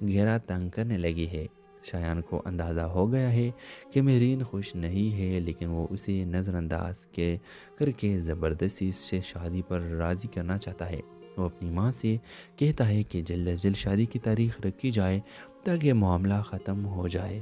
گہرا تنگ کرنے لگی ہے۔ شایان کو اندازہ ہو گیا ہے کہ مہرین خوش نہیں ہے، لیکن وہ اسے نظر انداز کر کے زبردستی سے شادی پر راضی کرنا چاہتا ہے۔ وہ اپنی ماں سے کہتا ہے کہ جلد از جلد شادی کی تاریخ رکھی جائے تاکہ معاملہ ختم ہو جائے۔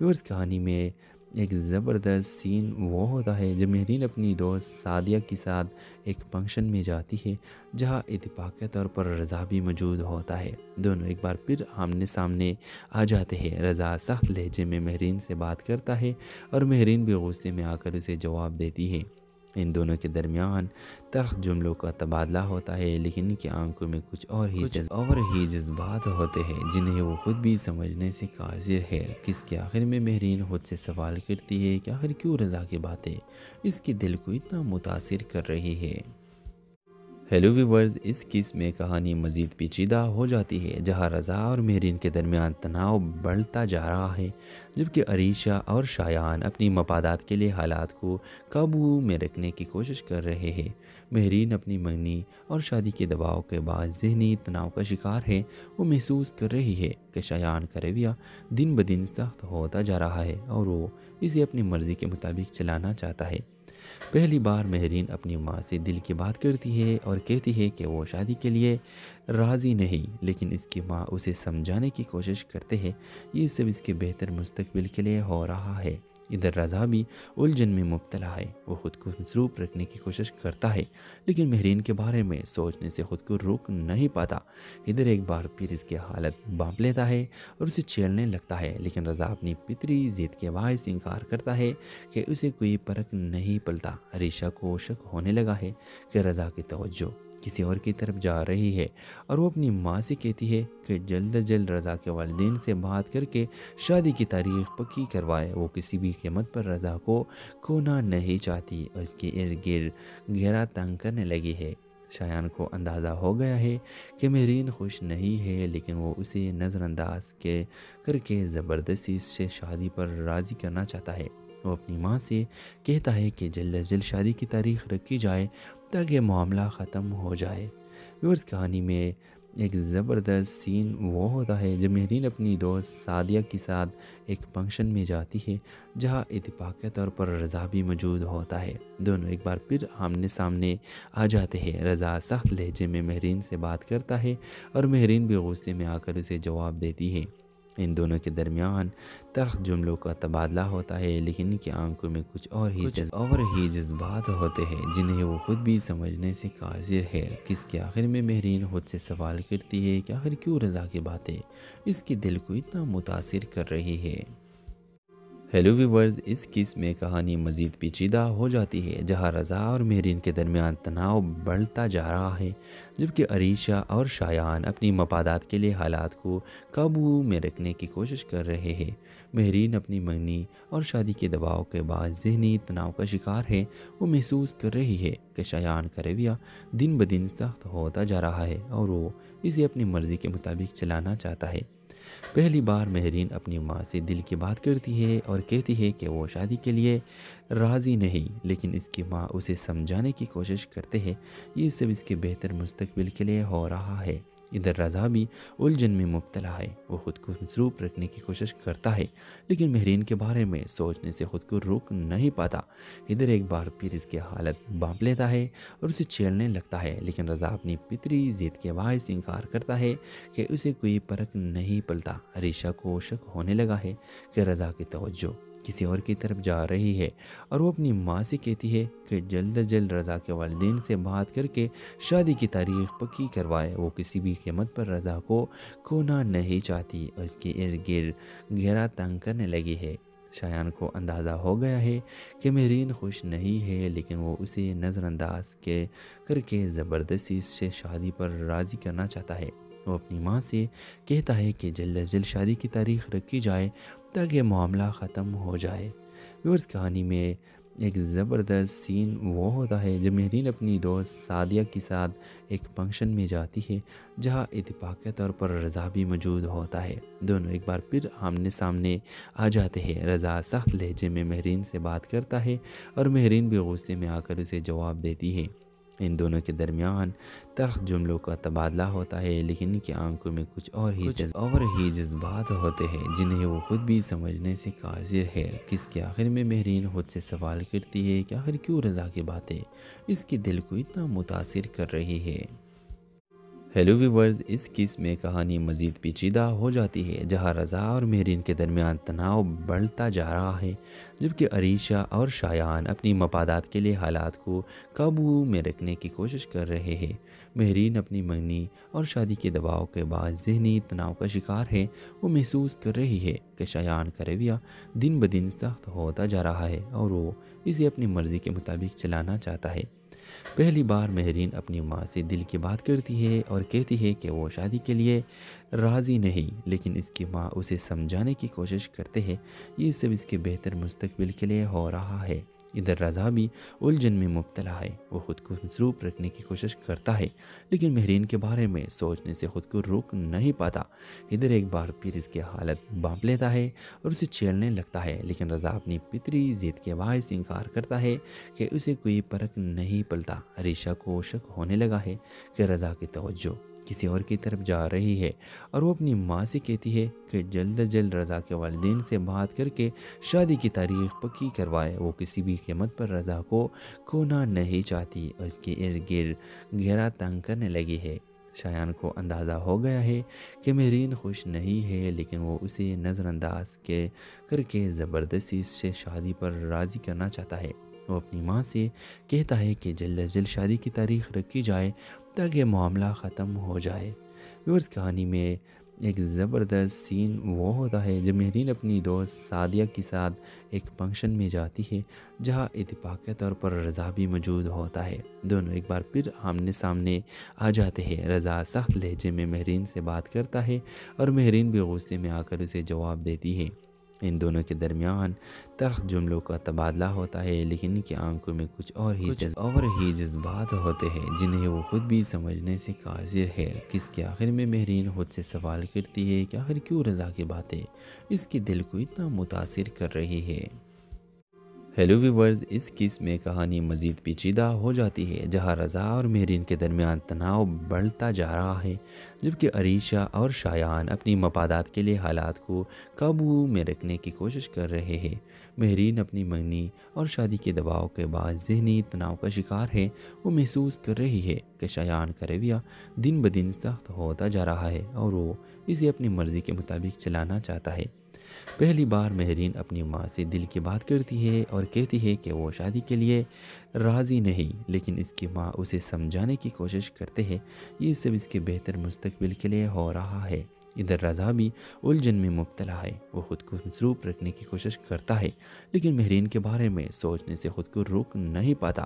ویورز، کہانی میں ایک زبردست سین وہ ہوتا ہے جب مہرین اپنی دوست سعدیہ کے ساتھ ایک فنکشن میں جاتی ہے جہاں اتفاقی طور پر رضا بھی موجود ہوتا ہے۔ دونوں ایک بار پھر آمنے سامنے آ جاتے ہیں۔ رضا سخت لہجے میں مہرین سے بات کرتا ہے اور مہرین بھی غصے میں آ کر اسے جواب دیتی ہے۔ ان دونوں کے درمیان تلخ جملوں کا تبادلہ ہوتا ہے، لیکن ان کی آنکھوں میں کچھ اور ہی جذبات ہوتے ہیں جنہیں وہ خود بھی سمجھنے سے قاصر ہے۔ کس کے آخر میں مہرین خود سے سوال کرتی ہے کہ آخر کیوں رضا کی باتیں اس کے دل کو اتنا متاثر کر رہی ہے۔ ہیلو ویورز، اس کیس میں کہانی مزید پیچیدہ ہو جاتی ہے جہاں رضا اور مہرین کے درمیان تناؤ بڑھتا جا رہا ہے، جبکہ عریشہ اور شایان اپنی مفادات کے لیے حالات کو قابو میں رکھنے کی کوشش کر رہے ہیں۔ مہرین اپنی منگنی اور شادی کے دباؤ کے بعد ذہنی تناؤ کا شکار ہے۔ وہ محسوس کر رہی ہے کہ شایان کا رویہ دن بدن سخت ہوتا جا رہا ہے اور وہ اسے اپنی مرضی کے مطابق چلانا چاہتا ہے۔ پہلی بار مہرین اپنی ماں سے دل کی بات کرتی ہے اور کہتی ہے کہ وہ شادی کے لیے راضی نہیں، لیکن اس کی ماں اسے سمجھانے کی کوشش کرتے ہیں یہ سب اس کے بہتر مستقبل کے لیے ہو رہا ہے۔ ادھر رضا بھی الجھن میں مبتلا ہے۔ وہ خود کو مصروف رکھنے کی کوشش کرتا ہے، لیکن مہرین کے بارے میں سوچنے سے خود کو روک نہیں پاتا۔ ادھر ایک بار پھر اس کی حالت بانپ لیتا ہے اور اسے چھیڑنے لگتا ہے، لیکن رضا اپنی فطری ضد کے باعث انکار کرتا ہے کہ اسے کوئی فرق نہیں پڑتا۔ عریشہ کو شک ہونے لگا ہے کہ رضا کی توجہ کسی اور کی طرف جا رہی ہے اور وہ اپنی ماں سے کہتی ہے کہ جلد از جلد رضا کے والدین سے بات کر کے شادی کی تاریخ پکی کروائے۔ وہ کسی بھی قیمت پر رضا کو کھونا نہیں چاہتی اور اس کے ارد گرد گہرا تنگ کرنے لگی ہے۔ شایان کو اندازہ ہو گیا ہے کہ مہرین خوش نہیں ہے، لیکن وہ اسے نظر انداز کر کے زبردستی سے شادی پر راضی کرنا چاہتا ہے۔ وہ اپنی ماں سے کہتا ہے کہ جلد از جلد شادی کی تاریخ رکھی جائے تاکہ معاملہ ختم ہو جائے۔ ویورز، کہانی میں ایک زبردست سین وہ ہوتا ہے جب مہرین اپنی دوست سعدیہ کے ساتھ ایک فنکشن میں جاتی ہے جہاں اتفاقی طور پر رضا بھی موجود ہوتا ہے۔ دونوں ایک بار پھر آمنے سامنے آ جاتے ہیں۔ رضا سخت لہجے میں مہرین سے بات کرتا ہے اور مہرین بھی غصے میں آ کر اسے جواب دیتی ہے۔ ان دونوں کے درمیان تلخ جملوں کا تبادلہ ہوتا ہے، لیکن ان کی آنکھوں میں کچھ اور ہی جذبات ہوتے ہیں جنہیں وہ خود بھی سمجھنے سے قاصر ہے۔ کس کے آخر میں مہرین خود سے سوال کرتی ہے کہ آخر کیوں رضا کی باتیں اس کے دل کو اتنا متاثر کر رہی ہے۔ ہیلو ویورز، اس کیس میں کہانی مزید پیچیدہ ہو جاتی ہے جہاں رضا اور مہرین کے درمیان تناؤ بڑھتا جا رہا ہے، جبکہ عریشہ اور شایان اپنی مفادات کے لیے حالات کو قابو میں رکھنے کی کوشش کر رہے ہیں۔ مہرین اپنی منگنی اور شادی کے دباؤ کے بعد ذہنی تناؤ کا شکار ہے۔ وہ محسوس کر رہی ہے کہ شایان کا رویہ دن بدن سخت ہوتا جا رہا ہے اور وہ اسے اپنی مرضی کے مطابق چلانا چاہتا ہے۔ پہلی بار مہرین اپنی ماں سے دل کی بات کرتی ہے اور کہتی ہے کہ وہ شادی کے لیے راضی نہیں، لیکن اس کی ماں اسے سمجھانے کی کوشش کرتے ہیں یہ سب اس کے بہتر مستقبل کے لیے ہو رہا ہے۔ ادھر رضا بھی الجھن میں مبتلا ہے۔ وہ خود کو مصروف رکھنے کی کوشش کرتا ہے، لیکن مہرین کے بارے میں سوچنے سے خود کو روک نہیں پاتا۔ ادھر ایک بار پھر اس کی حالت بانپ لیتا ہے اور اسے چھیڑنے لگتا ہے، لیکن رضا اپنی فطری ضد کے باعث انکار کرتا ہے کہ اسے کوئی فرق نہیں پڑتا۔ عریشہ کو شک ہونے لگا ہے کہ رضا کی توجہ کسی اور کی طرف جا رہی ہے اور وہ اپنی ماں سے کہتی ہے کہ جلد از جلد رضا کے والدین سے بات کر کے شادی کی تاریخ پکی کروائے۔ وہ کسی بھی قیمت پر رضا کو کھونا نہیں چاہتی اور اس کے ارد گرد گہرا تنگ کرنے لگی ہے۔ شایان کو اندازہ ہو گیا ہے کہ مہرین خوش نہیں ہے، لیکن وہ اسے نظر انداز کر کے زبردستی سے شادی پر راضی کرنا چاہتا ہے۔ وہ اپنی ماں سے کہتا ہے کہ جلد از جلد شادی کی تاریخ رکھی جائے تاکہ معاملہ ختم ہو جائے۔ ویورز، کہانی میں ایک زبردست سین وہ ہوتا ہے جب مہرین اپنی دوست سعدیہ کے ساتھ ایک فنکشن میں جاتی ہے جہاں اتفاقی طور پر رضا بھی موجود ہوتا ہے۔ دونوں ایک بار پھر آمنے سامنے آ جاتے ہیں۔ رضا سخت لہجے میں مہرین سے بات کرتا ہے اور مہرین بھی غصے میں آ کر اسے جواب دیتی ہے۔ ان دونوں کے درمیان تلخ جملوں کا تبادلہ ہوتا ہے، لیکن ان کی آنکھوں میں کچھ اور ہی جذبات ہوتے ہیں جنہیں وہ خود بھی سمجھنے سے قاصر ہے۔ کس کے آخر میں مہرین خود سے سوال کرتی ہے کہ آخر کیوں رضا کی باتیں اس کے دل کو اتنا متاثر کر رہی ہے۔ ہیلو ویورز، اس قسم میں کہانی مزید پیچیدہ ہو جاتی ہے، جہاں رضا اور مہرین کے درمیان تناؤ بڑھتا جا رہا ہے، جبکہ عریشہ اور شایان اپنی مفادات کے لیے حالات کو قابو میں رکھنے کی کوشش کر رہے ہیں۔ مہرین اپنی منگنی اور شادی کے دباؤ کے بعد ذہنی تناؤ کا شکار ہے۔ وہ محسوس کر رہی ہے کہ شایان کا رویہ دن بدن سخت ہوتا جا رہا ہے اور وہ اسے اپنی مرضی کے مطابق چلانا چاہتا ہے۔ پہلی بار مہرین اپنی ماں سے دل کی بات کرتی ہے اور کہتی ہے کہ وہ شادی کے لیے راضی نہیں، لیکن اس کی ماں اسے سمجھانے کی کوشش کرتے ہیں یہ سب اس کے بہتر مستقبل کے لیے ہو رہا ہے۔ ادھر رضا بھی الجھن میں مبتلا ہے۔ وہ خود کو مصروف رکھنے کی کوشش کرتا ہے، لیکن مہرین کے بارے میں سوچنے سے خود کو روک نہیں پاتا۔ ادھر ایک بار پھر اس کی حالت بانپ لیتا ہے اور اسے چھیڑنے لگتا ہے، لیکن رضا اپنی فطری ضد کے باعث انکار کرتا ہے کہ اسے کوئی فرق نہیں پڑتا۔ عریشہ کو شک ہونے لگا ہے کہ رضا کی توجہ کسی اور کی طرف جا رہی ہے، اور وہ اپنی ماں سے کہتی ہے کہ جلد از جلد رضا کے والدین سے بات کر کے شادی کی تاریخ پکی کروائے۔ وہ کسی بھی قیمت پر رضا کو کھونا نہیں چاہتی اور اس کے ارد گرد گھیرا تنگ کرنے لگی ہے۔ شایان کو اندازہ ہو گیا ہے کہ مہرین خوش نہیں ہے، لیکن وہ اسے نظر انداز کر کے زبردستی سے شادی پر راضی کرنا چاہتا ہے۔ وہ اپنی ماں سے کہتا ہے کہ جلد از جلد شادی کی تاریخ رکھی جائے تاکہ معاملہ ختم ہو جائے۔ ویورز، کہانی میں ایک زبردست سین وہ ہوتا ہے جب مہرین اپنی دوست سعدیہ کے ساتھ ایک فنکشن میں جاتی ہے، جہاں اتفاقی طور پر رضا بھی موجود ہوتا ہے۔ دونوں ایک بار پھر آمنے سامنے آ جاتے ہیں۔ رضا سخت لہجے میں مہرین سے بات کرتا ہے اور مہرین بھی غصے میں آ کر اسے جواب دیتی ہے۔ ان دونوں کے درمیان تلخ جملوں کا تبادلہ ہوتا ہے، لیکن ان کی آنکھوں میں کچھ اور ہی جذبات ہوتے ہیں جنہیں وہ خود بھی سمجھنے سے قاصر ہے۔ کس کے آخر میں مہرین خود سے سوال کرتی ہے کہ آخر کیوں رضا کی باتیں اس کے دل کو اتنا متاثر کر رہی ہے۔ ہیلو ویورز، اس قسم میں کہانی مزید پیچیدہ ہو جاتی ہے، جہاں رضا اور مہرین کے درمیان تناؤ بڑھتا جا رہا ہے، جبکہ عریشہ اور شایان اپنی مفادات کے لیے حالات کو قابو میں رکھنے کی کوشش کر رہے ہیں۔ مہرین اپنی منگنی اور شادی کے دباؤ کے بعد ذہنی تناؤ کا شکار ہے۔ وہ محسوس کر رہی ہے کہ شایان کا رویہ دن بدن سخت ہوتا جا رہا ہے اور وہ اسے اپنی مرضی کے مطابق چلانا چاہتا ہے۔ پہلی بار مہرین اپنی ماں سے دل کی بات کرتی ہے اور کہتی ہے کہ وہ شادی کے لیے راضی نہیں، لیکن اس کی ماں اسے سمجھانے کی کوشش کرتے ہیں یہ سب اس کے بہتر مستقبل کے لیے ہو رہا ہے۔ ادھر رضا بھی الجھن میں مبتلا ہے۔ وہ خود کو مصروف رکھنے کی کوشش کرتا ہے، لیکن مہرین کے بارے میں سوچنے سے خود کو روک نہیں پاتا۔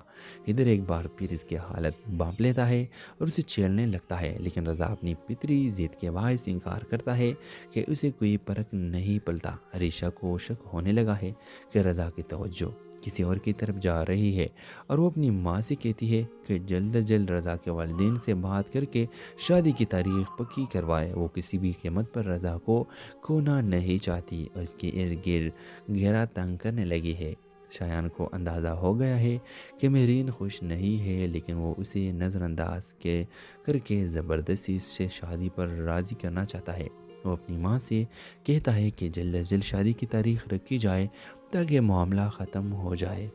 ادھر ایک بار پھر اس کی حالت بانپ لیتا ہے اور اسے چھیڑنے لگتا ہے، لیکن رضا اپنی فطری ضد کے باعث انکار کرتا ہے کہ اسے کوئی فرق نہیں پڑتا۔ عریشہ کو شک ہونے لگا ہے کہ رضا کی توجہ کسی اور کی طرف جا رہی ہے، اور وہ اپنی ماں سے کہتی ہے کہ جلد از جلد رضا کے والدین سے بات کر کے شادی کی تاریخ پکی کروائے۔ وہ کسی بھی قیمت پر رضا کو کھونا نہیں چاہتی اور اس کے ارد گرد گھیرا تنگ کرنے لگی ہے۔ شایان کو اندازہ ہو گیا ہے کہ مہرین خوش نہیں ہے، لیکن وہ اسے نظر انداز کر کے زبردستی سے شادی پر راضی کرنا چاہتا ہے۔ وہ اپنی ماں سے کہتا ہے کہ جلد از جلد شادی کی تاریخ رکھی جائے تاکہ معاملہ ختم ہو جائے۔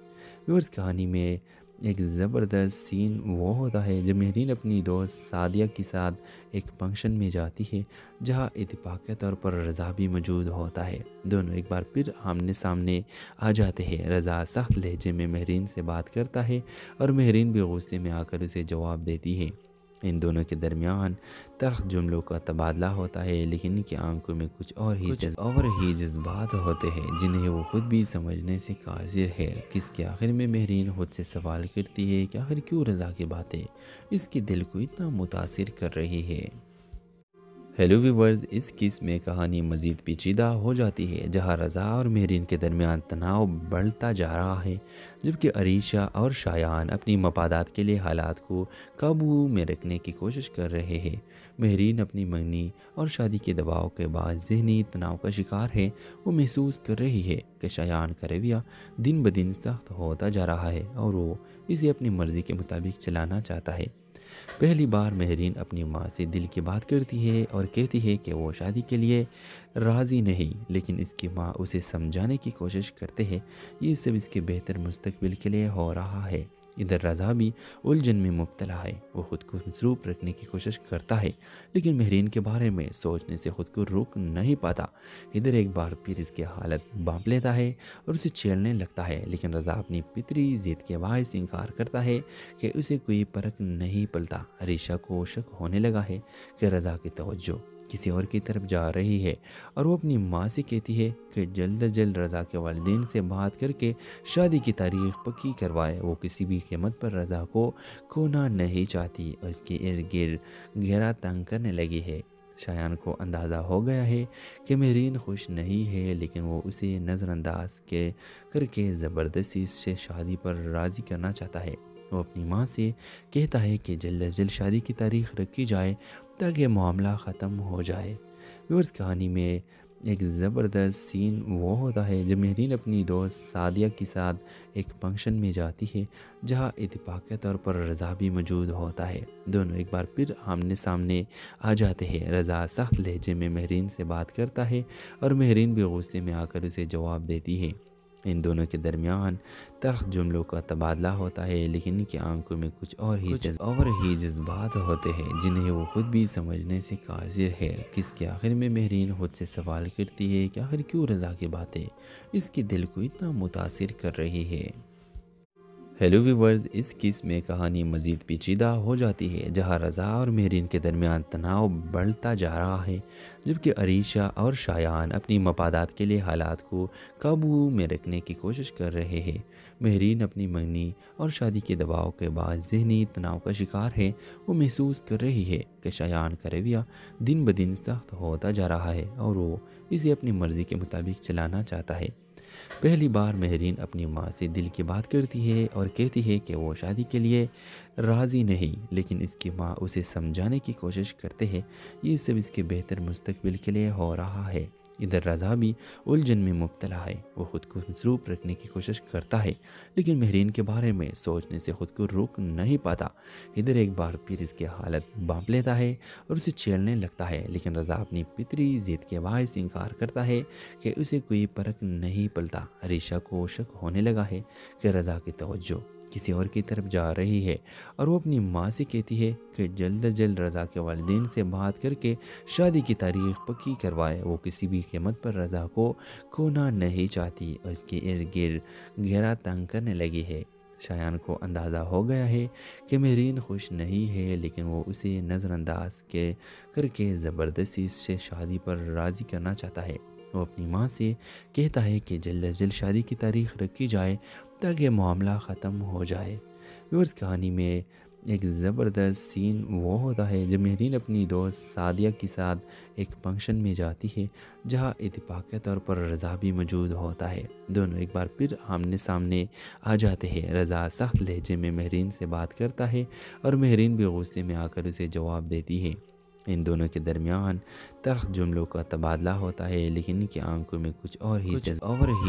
ویورز، کہانی میں ایک زبردست سین وہ ہوتا ہے جب مہرین اپنی دوست سعدیہ کے ساتھ ایک فنکشن میں جاتی ہے، جہاں اتفاقی طور پر رضا بھی موجود ہوتا ہے۔ دونوں ایک بار پھر آمنے سامنے آ جاتے ہیں۔ رضا سخت لہجے میں مہرین سے بات کرتا ہے اور مہرین بھی غصے میں آ کر اسے جواب دیتی ہے۔ ان دونوں کے درمیان تلخ جملوں کا تبادلہ ہوتا ہے، لیکن ان کی آنکھوں میں کچھ اور ہی جذبات ہوتے ہیں جنہیں وہ خود بھی سمجھنے سے قاصر ہے۔ کس کے آخر میں مہرین خود سے سوال کرتی ہے کہ آخر کیوں رضا کی باتیں اس کے دل کو اتنا متاثر کر رہی ہے۔ ہیلو ویورز، اس کیس میں کہانی مزید پیچیدہ ہو جاتی ہے جہاں رضا اور مہرین کے درمیان تناؤ بڑھتا جا رہا ہے، جبکہ عریشہ اور شایان اپنی مفادات کے لیے حالات کو قابو میں رکھنے کی کوشش کر رہے ہیں۔ مہرین اپنی منگنی اور شادی کے دباؤ کے بعد ذہنی تناؤ کا شکار ہے۔ وہ محسوس کر رہی ہے کہ شایان کا رویہ دن بدن سخت ہوتا جا رہا ہے اور وہ اسے اپنی مرضی کے مطابق چلانا چاہتا ہے۔ پہلی بار مہرین اپنی ماں سے دل کی بات کرتی ہے اور کہتی ہے کہ وہ شادی کے لیے راضی نہیں، لیکن اس کی ماں اسے سمجھانے کی کوشش کرتے ہیں یہ سب اس کے بہتر مستقبل کے لیے ہو رہا ہے۔ ادھر رضا بھی الجھن میں مبتلا ہے۔ وہ خود کو مصروف رکھنے کی کوشش کرتا ہے لیکن مہرین کے بارے میں سوچنے سے خود کو روک نہیں پاتا۔ ادھر ایک بار پھر اس کی حالت بانپ لیتا ہے اور اسے چھیڑنے لگتا ہے، لیکن رضا اپنی فطری ضد کے باعث انکار کرتا ہے کہ اسے کوئی فرق نہیں پڑتا۔ عریشہ کو شک ہونے لگا ہے کہ رضا کی توجہ کسی اور کی طرف جا رہی ہے اور وہ اپنی ماں سے کہتی ہے کہ جلد از جلد رضا کے والدین سے بات کر کے شادی کی تاریخ پکی کروائے۔ وہ کسی بھی قیمت پر رضا کو کھونا نہیں چاہتی اور اس کے ارد گرد گھیرا تنگ کرنے لگی ہے۔ شایان کو اندازہ ہو گیا ہے کہ مہرین خوش نہیں ہے، لیکن وہ اسے نظر انداز کر کے زبردستی اس سے شادی پر راضی کرنا چاہتا ہے۔ وہ اپنی ماں سے کہتا ہے کہ جلد از جلد شادی کی تاریخ رکھی جائے تاکہ معاملہ ختم ہو جائے۔ ویورز، کہانی میں ایک زبردست سین وہ ہوتا ہے جب مہرین اپنی دوست سعدیہ کے ساتھ ایک فنکشن میں جاتی ہے جہاں اتفاقی طور پر رضا بھی موجود ہوتا ہے۔ دونوں ایک بار پھر آمنے سامنے آ جاتے ہیں۔ رضا سخت لہجے میں مہرین سے بات کرتا ہے اور مہرین بھی غصے میں آ کر اسے جواب دیتی ہے۔ ان دونوں کے درمیان تلخ جملوں کا تبادلہ ہوتا ہے، لیکن ان کی آنکھوں میں کچھ اور ہی جذبات ہوتے ہیں جنہیں وہ خود بھی سمجھنے سے قاصر ہے۔ کس کے آخر میں مہرین خود سے سوال کرتی ہے کہ آخر کیوں رضا کی باتیں اس کے دل کو اتنا متاثر کر رہی ہے۔ ہیلو ویورز، اس کیس میں کہانی مزید پیچیدہ ہو جاتی ہے جہاں رضا اور مہرین کے درمیان تناؤ بڑھتا جا رہا ہے، جبکہ عریشہ اور شایان اپنی مفادات کے لیے حالات کو قابو میں رکھنے کی کوشش کر رہے ہیں۔ مہرین اپنی منگنی اور شادی کے دباؤ کے بعد ذہنی تناؤ کا شکار ہے۔ وہ محسوس کر رہی ہے کہ شایان کا رویہ دن بدن سخت ہوتا جا رہا ہے اور وہ اسے اپنی مرضی کے مطابق چلانا چاہتا ہے۔ پہلی بار مہرین اپنی ماں سے دل کی بات کرتی ہے اور کہتی ہے کہ وہ شادی کے لیے راضی نہیں، لیکن اس کی ماں اسے سمجھانے کی کوشش کرتے ہیں یہ سب اس کے بہتر مستقبل کے لیے ہو رہا ہے۔ ادھر رضا بھی الجھن میں مبتلا ہے۔ وہ خود کو مصروف رکھنے کی کوشش کرتا ہے لیکن مہرین کے بارے میں سوچنے سے خود کو روک نہیں پاتا۔ ادھر ایک بار پھر اس کی حالت بانپ لیتا ہے اور اسے چھیڑنے لگتا ہے، لیکن رضا اپنی فطری ضد کے باعث انکار کرتا ہے کہ اسے کوئی فرق نہیں پڑتا۔ عریشہ کو شک ہونے لگا ہے کہ رضا کی توجہ کسی اور کی طرف جا رہی ہے اور وہ اپنی ماں سے کہتی ہے کہ جلد از جلد رضا کے والدین سے بات کر کے شادی کی تاریخ پکی کروائے۔ وہ کسی بھی قیمت پر رضا کو کھونا نہیں چاہتی اور اس کے ارد گرد گھیرا تنگ کرنے لگی ہے۔ شایان کو اندازہ ہو گیا ہے کہ مہرین خوش نہیں ہے، لیکن وہ اسے نظر انداز کر کے زبردستی اس سے شادی پر راضی کرنا چاہتا ہے۔ وہ اپنی ماں سے کہتا ہے کہ جلد از جلد شادی کی تاریخ رکھی جائے تاکہ معاملہ ختم ہو جائے۔ ویورز، کہانی میں ایک زبردست سین وہ ہوتا ہے جب مہرین اپنی دوست سعدیہ کے ساتھ ایک فنکشن میں جاتی ہے جہاں اتفاقی طور پر رضا بھی موجود ہوتا ہے۔ دونوں ایک بار پھر آمنے سامنے آ جاتے ہیں۔ رضا سخت لہجے میں مہرین سے بات کرتا ہے اور مہرین بھی غصے میں آ کر اسے جواب دیتی ہے۔ ان دونوں کے درمیان تلخ جملوں کا تبادلہ ہوتا ہے، لیکن ان کی آنکھوں میں کچھ اور ہی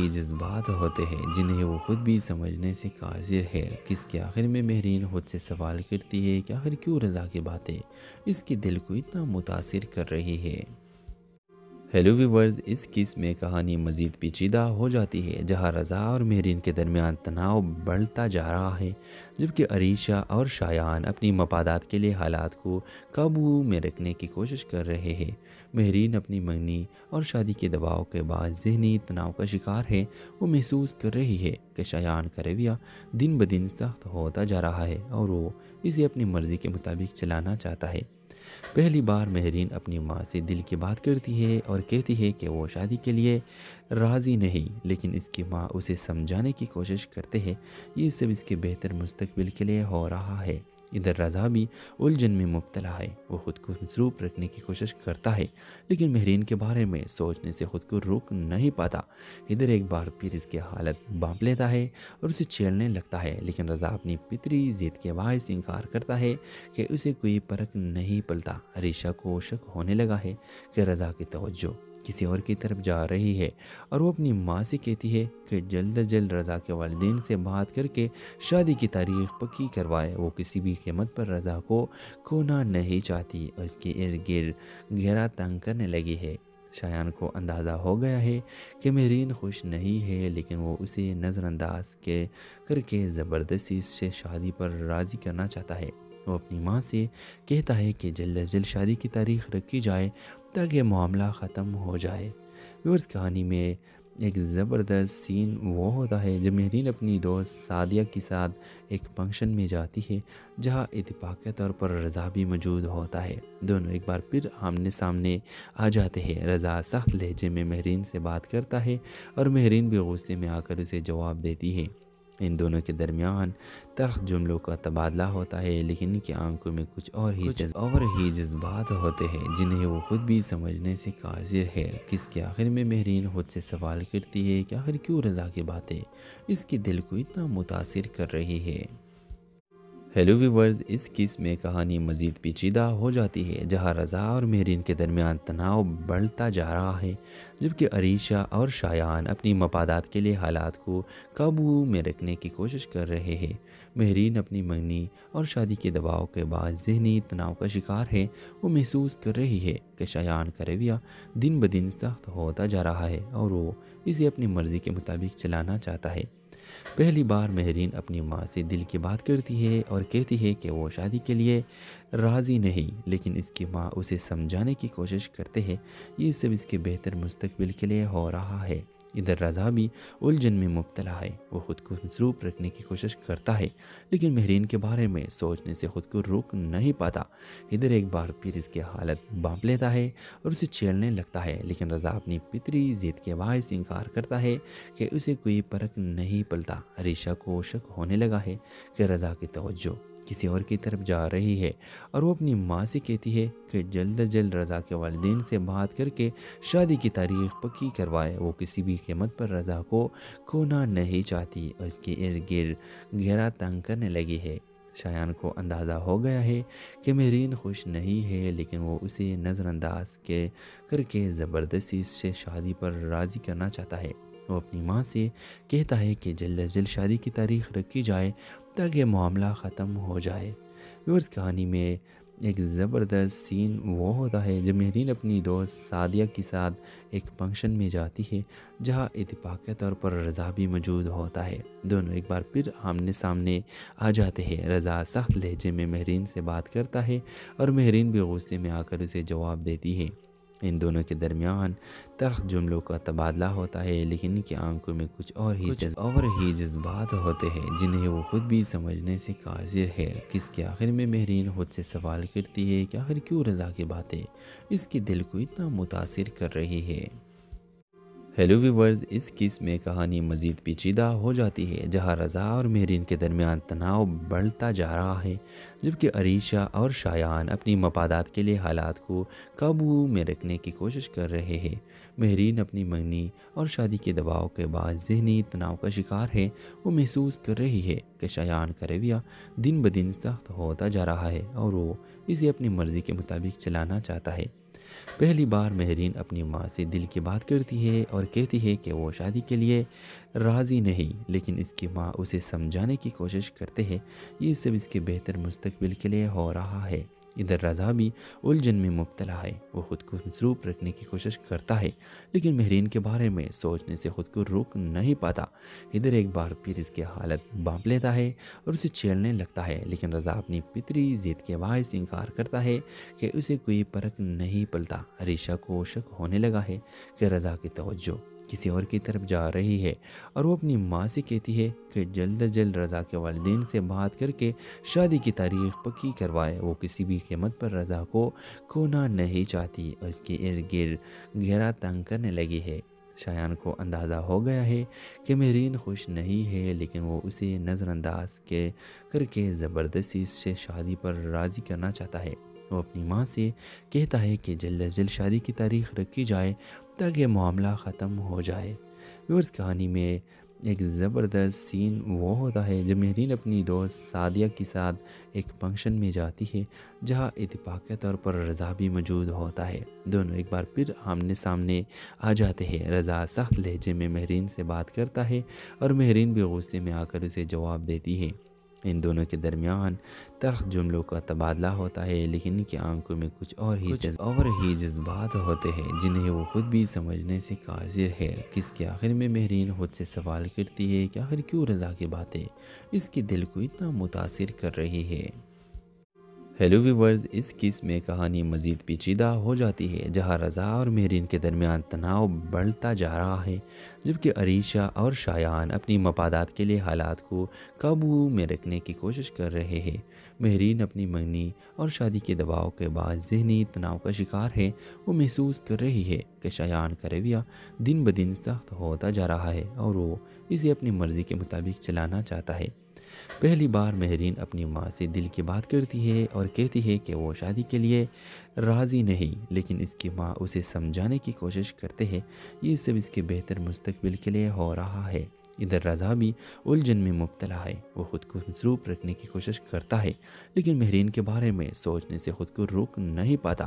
جذبات ہوتے ہیں جنہیں وہ خود بھی سمجھنے سے قاصر ہے۔ کس کے آخر میں مہرین خود سے سوال کرتی ہے کہ آخر کیوں رضا کی باتیں اس کے دل کو اتنا متاثر کر رہی ہے۔ ہیلو ویورز، اس کیس میں کہانی مزید پیچیدہ ہو جاتی ہے جہاں رضا اور مہرین کے درمیان تناؤ بڑھتا جا رہا ہے، جبکہ عریشہ اور شایان اپنی مفادات کے لیے حالات کو قابو میں رکھنے کی کوشش کر رہے ہیں۔ مہرین اپنی منگنی اور شادی کے دباؤ کے بعد ذہنی تناؤ کا شکار ہے۔ وہ محسوس کر رہی ہے کہ شایان کا رویہ دن بدن سخت ہوتا جا رہا ہے اور وہ اسے اپنی مرضی کے مطابق چلانا چاہتا ہے۔ پہلی بار مہرین اپنی ماں سے دل کی بات کرتی ہے اور کہتی ہے کہ وہ شادی کے لیے راضی نہیں، لیکن اس کی ماں اسے سمجھانے کی کوشش کرتے ہیں یہ سب اس کے بہتر مستقبل کے لیے ہو رہا ہے۔ ادھر رضا بھی الجھن میں مبتلا ہے۔ وہ خود کو مصروف رکھنے کی کوشش کرتا ہے لیکن مہرین کے بارے میں سوچنے سے خود کو روک نہیں پاتا۔ ادھر ایک بار پھر اس کی حالت بانپ لیتا ہے اور اسے چھیڑنے لگتا ہے، لیکن رضا اپنی فطری ضد کے باعث انکار کرتا ہے کہ اسے کوئی فرق نہیں پڑتا۔ عریشہ کو شک ہونے لگا ہے کہ رضا کی توجہ کسی اور کی طرف جا رہی ہے اور وہ اپنی ماں سے کہتی ہے کہ جلد از جلد رضا کے والدین سے بات کر کے شادی کی تاریخ پکی کروائے۔ وہ کسی بھی قیمت پر رضا کو کھونا نہیں چاہتی اور اس کے ارد گرد گھیرا تنگ کرنے لگی ہے۔ شایان کو اندازہ ہو گیا ہے کہ مہرین خوش نہیں ہے، لیکن وہ اسے نظر انداز کر کے زبردستی اس سے شادی پر راضی کرنا چاہتا ہے۔ وہ اپنی ماں سے کہتا ہے کہ جلد از جلد شادی کی تاریخ رکھی جائے تاکہ معاملہ ختم ہو جائے۔ ویورز، کہانی میں ایک زبردست سین وہ ہوتا ہے جب مہرین اپنی دوست سعدیہ کے ساتھ ایک فنکشن میں جاتی ہے جہاں اتفاقی طور پر رضا بھی موجود ہوتا ہے۔ دونوں ایک بار پھر آمنے سامنے آ جاتے ہیں۔ رضا سخت لہجے میں مہرین سے بات کرتا ہے اور مہرین بھی غصے میں آ کر اسے جواب دیتی ہے۔ ان دونوں کے درمیان تلخ جملوں کا تبادلہ ہوتا ہے، لیکن ان کی آنکھوں میں کچھ اور ہی جذبات ہوتے ہیں جنہیں وہ خود بھی سمجھنے سے قاصر ہے۔ کس کے آخر میں مہرین خود سے سوال کرتی ہے کہ آخر کیوں رضا کی باتیں اس کے دل کو اتنا متاثر کر رہی ہے۔ ہیلو ویورز، اس قسم میں کہانی مزید پیچیدہ ہو جاتی ہے جہاں رضا اور مہرین کے درمیان تناؤ بڑھتا جا رہا ہے، جبکہ عریشہ اور شایان اپنی مفادات کے لیے حالات کو قابو میں رکھنے کی کوشش کر رہے ہیں۔ مہرین اپنی منگنی اور شادی کے دباؤ کے بعد ذہنی تناؤ کا شکار ہے۔ وہ محسوس کر رہی ہے کہ شایان کا رویہ دن بدن سخت ہوتا جا رہا ہے اور وہ اسے اپنی مرضی کے مطابق چلانا چاہتا ہے۔ پہلی بار مہرین اپنی ماں سے دل کی بات کرتی ہے اور کہتی ہے کہ وہ شادی کے لیے راضی نہیں، لیکن اس کی ماں اسے سمجھانے کی کوشش کرتے ہیں یہ سب اس کے بہتر مستقبل کے لیے ہو رہا ہے۔ ادھر رضا بھی الجھن میں مبتلا ہے۔ وہ خود کو مصروف رکھنے کی کوشش کرتا ہے لیکن مہرین کے بارے میں سوچنے سے خود کو روک نہیں پاتا۔ ادھر ایک بار پھر اس کی حالت بانپ لیتا ہے اور اسے چھیڑنے لگتا ہے، لیکن رضا اپنی فطری ضد کے باعث انکار کرتا ہے کہ اسے کوئی فرق نہیں پڑتا۔ عریشہ کو شک ہونے لگا ہے کہ رضا کی توجہ کسی اور کی طرف جا رہی ہے اور وہ اپنی ماں سے کہتی ہے کہ جلد از جلد رضا کے والدین سے بات کر کے شادی کی تاریخ پکی کروائے۔ وہ کسی بھی قیمت پر رضا کو کھونا نہیں چاہتی اور اس کے ارد گرد گھیرا تنگ کرنے لگی ہے۔ شایان کو اندازہ ہو گیا ہے کہ مہرین خوش نہیں ہے، لیکن وہ اسے نظر انداز کر کے زبردستی اس سے شادی پر راضی کرنا چاہتا ہے۔ وہ اپنی ماں سے کہتا ہے کہ جلد از جلد شادی کی تاریخ رکھی جائے تاکہ معاملہ ختم ہو جائے۔ ویورز، کہانی میں ایک زبردست سین وہ ہوتا ہے جب مہرین اپنی دوست سعدیہ کے ساتھ ایک فنکشن میں جاتی ہے جہاں اتفاقی طور پر رضا بھی موجود ہوتا ہے۔ دونوں ایک بار پھر آمنے سامنے آ جاتے ہیں۔ رضا سخت لہجے میں مہرین سے بات کرتا ہے اور مہرین بھی غصے میں آ کر اسے جواب دیتی ہے۔ ان دونوں کے درمیان تلخ جملوں کا تبادلہ ہوتا ہے، لیکن ان کی آنکھوں میں کچھ اور ہی جذبات ہوتے ہیں جنہیں وہ خود بھی سمجھنے سے قاصر ہے۔ کس کے آخر میں مہرین خود سے سوال کرتی ہے کہ آخر کیوں رضا کی باتیں اس کے دل کو اتنا متاثر کر رہی ہے۔ ہیلو ویورز، اس قسم میں کہانی مزید پیچیدہ ہو جاتی ہے جہاں رضا اور مہرین کے درمیان تناؤ بڑھتا جا رہا ہے، جبکہ عریشہ اور شایان اپنی مفادات کے لیے حالات کو قابو میں رکھنے کی کوشش کر رہے ہیں۔ مہرین اپنی منگنی اور شادی کے دباؤ کے بعد ذہنی تناؤ کا شکار ہے۔ وہ محسوس کر رہی ہے کہ شایان کا رویہ دن بدن سخت ہوتا جا رہا ہے اور وہ اسے اپنی مرضی کے مطابق چلانا چاہتا ہے۔ پہلی بار مہرین اپنی ماں سے دل کی بات کرتی ہے اور کہتی ہے کہ وہ شادی کے لیے راضی نہیں، لیکن اس کی ماں اسے سمجھانے کی کوشش کرتے ہیں یہ سب اس کے بہتر مستقبل کے لیے ہو رہا ہے۔ ادھر رضا بھی الجھن میں مبتلا ہے۔ وہ خود کو مصروف رکھنے کی کوشش کرتا ہے لیکن مہرین کے بارے میں سوچنے سے خود کو روک نہیں پاتا۔ ادھر ایک بار پھر اس کی حالت بانپ لیتا ہے اور اسے چھیڑنے لگتا ہے، لیکن رضا اپنی فطری ضد کے باعث انکار کرتا ہے کہ اسے کوئی فرق نہیں پڑتا۔ عریشہ کو شک ہونے لگا ہے کہ رضا کی توجہ کسی اور کی طرف جا رہی ہے اور وہ اپنی ماں سے کہتی ہے کہ جلد از جلد رضا کے والدین سے بات کر کے شادی کی تاریخ پکی کروائے۔ وہ کسی بھی قیمت پر رضا کو کھونا نہیں چاہتی اور اس کے ارد گرد گھیرا تنگ کرنے لگی ہے۔ شایان کو اندازہ ہو گیا ہے کہ مہرین خوش نہیں ہے، لیکن وہ اسے نظر انداز کر کے زبردستی سے شادی پر راضی کرنا چاہتا ہے۔ وہ اپنی ماں سے کہتا ہے کہ جلد از جلد شادی کی تاریخ رکھی جائے تاکہ معاملہ ختم ہو جائے۔ ویورز، کہانی میں ایک زبردست سین وہ ہوتا ہے جب مہرین اپنی دوست سعدیہ کے ساتھ ایک فنکشن میں جاتی ہے جہاں اتفاقی طور پر رضا بھی موجود ہوتا ہے۔ دونوں ایک بار پھر آمنے سامنے آ جاتے ہیں۔ رضا سخت لہجے میں مہرین سے بات کرتا ہے اور مہرین بھی غصے میں آ کر اسے جواب دیتی ہے۔ ان دونوں کے درمیان تلخ جملوں کا تبادلہ ہوتا ہے، لیکن ان کی آنکھوں میں کچھ اور ہی جذبات ہوتے ہیں جنہیں وہ خود بھی سمجھنے سے قاصر ہے۔ کس کے آخر میں مہرین خود سے سوال کرتی ہے کہ آخر کیوں رضا کی باتیں اس کے دل کو اتنا متاثر کر رہی ہے۔ ہیلو ویورز، اس قسم میں کہانی مزید پیچیدہ ہو جاتی ہے جہاں رضا اور مہرین کے درمیان تناؤ بڑھتا جا رہا ہے، جبکہ عریشہ اور شایان اپنی مفادات کے لیے حالات کو قابو میں رکھنے کی کوشش کر رہے ہیں۔ مہرین اپنی منگنی اور شادی کے دباؤ کے بعد ذہنی تناؤ کا شکار ہے۔ وہ محسوس کر رہی ہے کہ شایان کا رویہ دن بدن سخت ہوتا جا رہا ہے اور وہ اسے اپنی مرضی کے مطابق چلانا چاہتا ہے۔ پہلی بار مہرین اپنی ماں سے دل کی بات کرتی ہے اور کہتی ہے کہ وہ شادی کے لیے راضی نہیں، لیکن اس کی ماں اسے سمجھانے کی کوشش کرتے ہیں یہ سب اس کے بہتر مستقبل کے لیے ہو رہا ہے۔ ادھر رضا بھی الجھن میں مبتلا ہے۔ وہ خود کو مصروف رکھنے کی کوشش کرتا ہے لیکن مہرین کے بارے میں سوچنے سے خود کو روک نہیں پاتا۔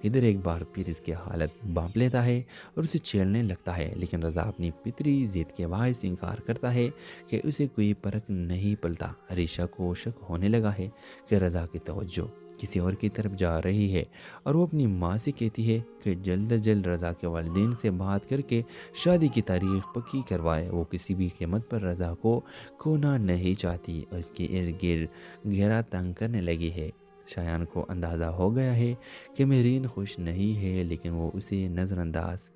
ادھر ایک بار پھر اس کی حالت بانپ لیتا ہے اور اسے چھیڑنے لگتا ہے، لیکن رضا اپنی فطری ضد کے باعث انکار کرتا ہے کہ اسے کوئی فرق نہیں پڑتا۔ عریشہ کو شک ہونے لگا ہے کہ رضا کی توجہ کسی اور کی طرف جا رہی ہے اور وہ اپنی ماں سے کہتی ہے کہ جلد از جلد رضا کے والدین سے بات کر کے شادی کی تاریخ پکی کروائے۔ وہ کسی بھی قیمت پر رضا کو کھونا نہیں چاہتی اور اس کے ارد گرد گھیرا تنگ کرنے لگی ہے۔ شایان کو اندازہ ہو گیا ہے کہ مہرین خوش نہیں ہے، لیکن وہ اسے نظر انداز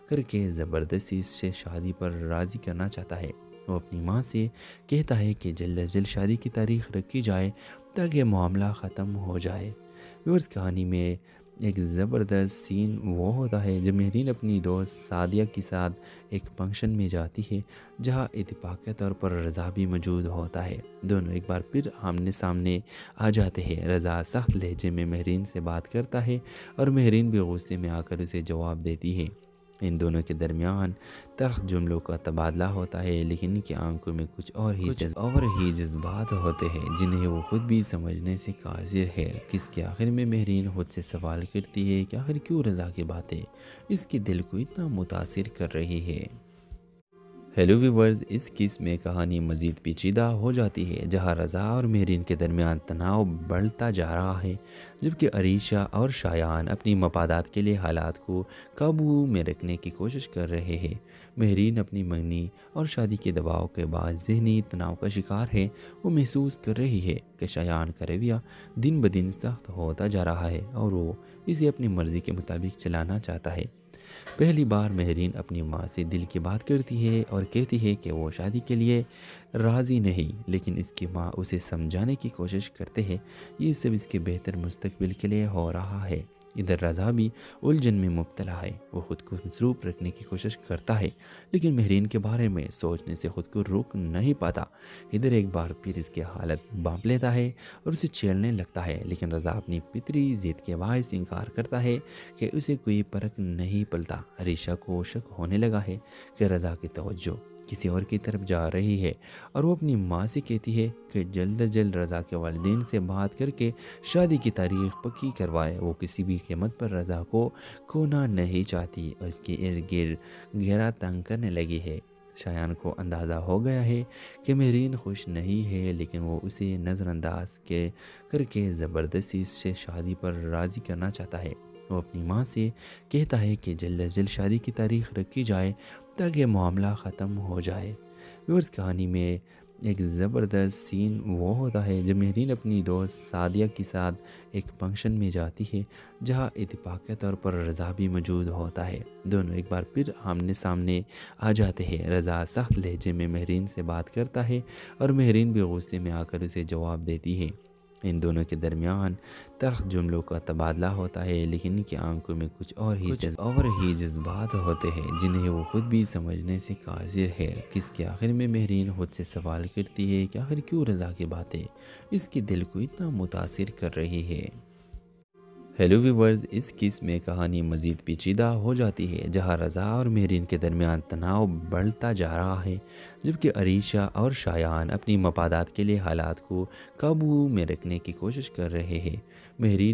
کر کے زبردستی سے شادی پر راضی کرنا چاہتا ہے۔ وہ اپنی ماں سے کہتا ہے کہ جلد از جلد شادی کی تاریخ رکھی جائے تاکہ معاملہ ختم ہو جائے۔ ویورز، کہانی میں ایک زبردست سین وہ ہوتا ہے جب مہرین اپنی دوست سعدیہ کے ساتھ ایک فنکشن میں جاتی ہے جہاں اتفاقی طور پر رضا بھی موجود ہوتا ہے۔ دونوں ایک بار پھر آمنے سامنے آ جاتے ہیں۔ رضا سخت لہجے میں مہرین سے بات کرتا ہے اور مہرین بھی غصے میں آ کر اسے جواب دیتی ہے۔ ان دونوں کے درمیان تلخ جملوں کا تبادلہ ہوتا ہے، لیکن ان کی آنکھوں میں کچھ اور ہی جذبات ہوتے ہیں جنہیں وہ خود بھی سمجھنے سے قاصر ہے۔ کس کے آخر میں مہرین خود سے سوال کرتی ہے کہ آخر کیوں رضا کی باتیں اس کے دل کو اتنا متاثر کر رہی ہے۔ ہیلو ویورز، اس قسم میں کہانی مزید پیچیدہ ہو جاتی ہے جہاں رضا اور مہرین کے درمیان تناؤ بڑھتا جا رہا ہے، جبکہ عریشہ اور شایان اپنی مفادات کے لیے حالات کو قابو میں رکھنے کی کوشش کر رہے ہیں۔ مہرین اپنی منگنی اور شادی کے دباؤ کے بعد ذہنی تناؤ کا شکار ہے۔ وہ محسوس کر رہی ہے کہ شایان کا رویہ دن بدن سخت ہوتا جا رہا ہے اور وہ اسے اپنی مرضی کے مطابق چلانا چاہتا ہے۔ پہلی بار مہرین اپنی ماں سے دل کی بات کرتی ہے اور کہتی ہے کہ وہ شادی کے لیے راضی نہیں، لیکن اس کی ماں اسے سمجھانے کی کوشش کرتے ہیں یہ سب اس کے بہتر مستقبل کے لیے ہو رہا ہے۔ ادھر رضا بھی الجھن میں مبتلا ہے۔ وہ خود کو مصروف رکھنے کی کوشش کرتا ہے لیکن مہرین کے بارے میں سوچنے سے خود کو روک نہیں پاتا۔ ادھر ایک بار پھر اس کی حالت بانپ لیتا ہے اور اسے چھیڑنے لگتا ہے، لیکن رضا اپنی فطری ضد کے باعث انکار کرتا ہے کہ اسے کوئی فرق نہیں پڑتا۔ عریشہ کو شک ہونے لگا ہے کہ رضا کی توجہ کسی اور کی طرف جا رہی ہے اور وہ اپنی ماں سے کہتی ہے کہ جلد از جلد رضا کے والدین سے بات کر کے شادی کی تاریخ پکی کروائے۔ وہ کسی بھی قیمت پر رضا کو کھونا نہیں چاہتی اور اس کے ارد گرد گھیرا تنگ کرنے لگی ہے۔ شایان کو اندازہ ہو گیا ہے کہ مہرین خوش نہیں ہے، لیکن وہ اسے نظر انداز کر کے زبردستی سے شادی پر راضی کرنا چاہتا ہے۔ وہ اپنی ماں سے کہتا ہے کہ جلد از جلد شادی کی تاریخ رکھی جائے تاکہ معاملہ ختم ہو جائے۔ ویورز، کہانی میں ایک زبردست سین وہ ہوتا ہے جب مہرین اپنی دوست سعدیہ کے ساتھ ایک فنکشن میں جاتی ہے جہاں اتفاقی طور پر رضا بھی موجود ہوتا ہے۔ دونوں ایک بار پھر آمنے سامنے آ جاتے ہیں۔ رضا سخت لہجے میں مہرین سے بات کرتا ہے اور مہرین بھی غصے میں آ کر اسے جواب دیتی ہے۔ ان دونوں کے درمیان تلخ جملوں کا تبادلہ ہوتا ہے، لیکن ان کی آنکھوں میں کچھ اور ہی جذبات ہوتے ہیں جنہیں وہ خود بھی سمجھنے سے قاصر ہے۔ کس کے آخر میں مہرین خود سے سوال کرتی ہے کہ آخر کیوں رضا کی باتیں اس کے دل کو اتنا متاثر کر رہی ہے۔ ہیلو ویورز، اس کس میں کہانی مزید پیچیدہ ہو جاتی ہے، جہاں رضا اور مہرین کے درمیان تناؤ بڑھتا جا رہا ہے، جبکہ عریشہ اور شایان اپنی مفادات کے لیے حالات کو قابو میں رکھنے کی کوشش کر رہے ہیں۔ مہرین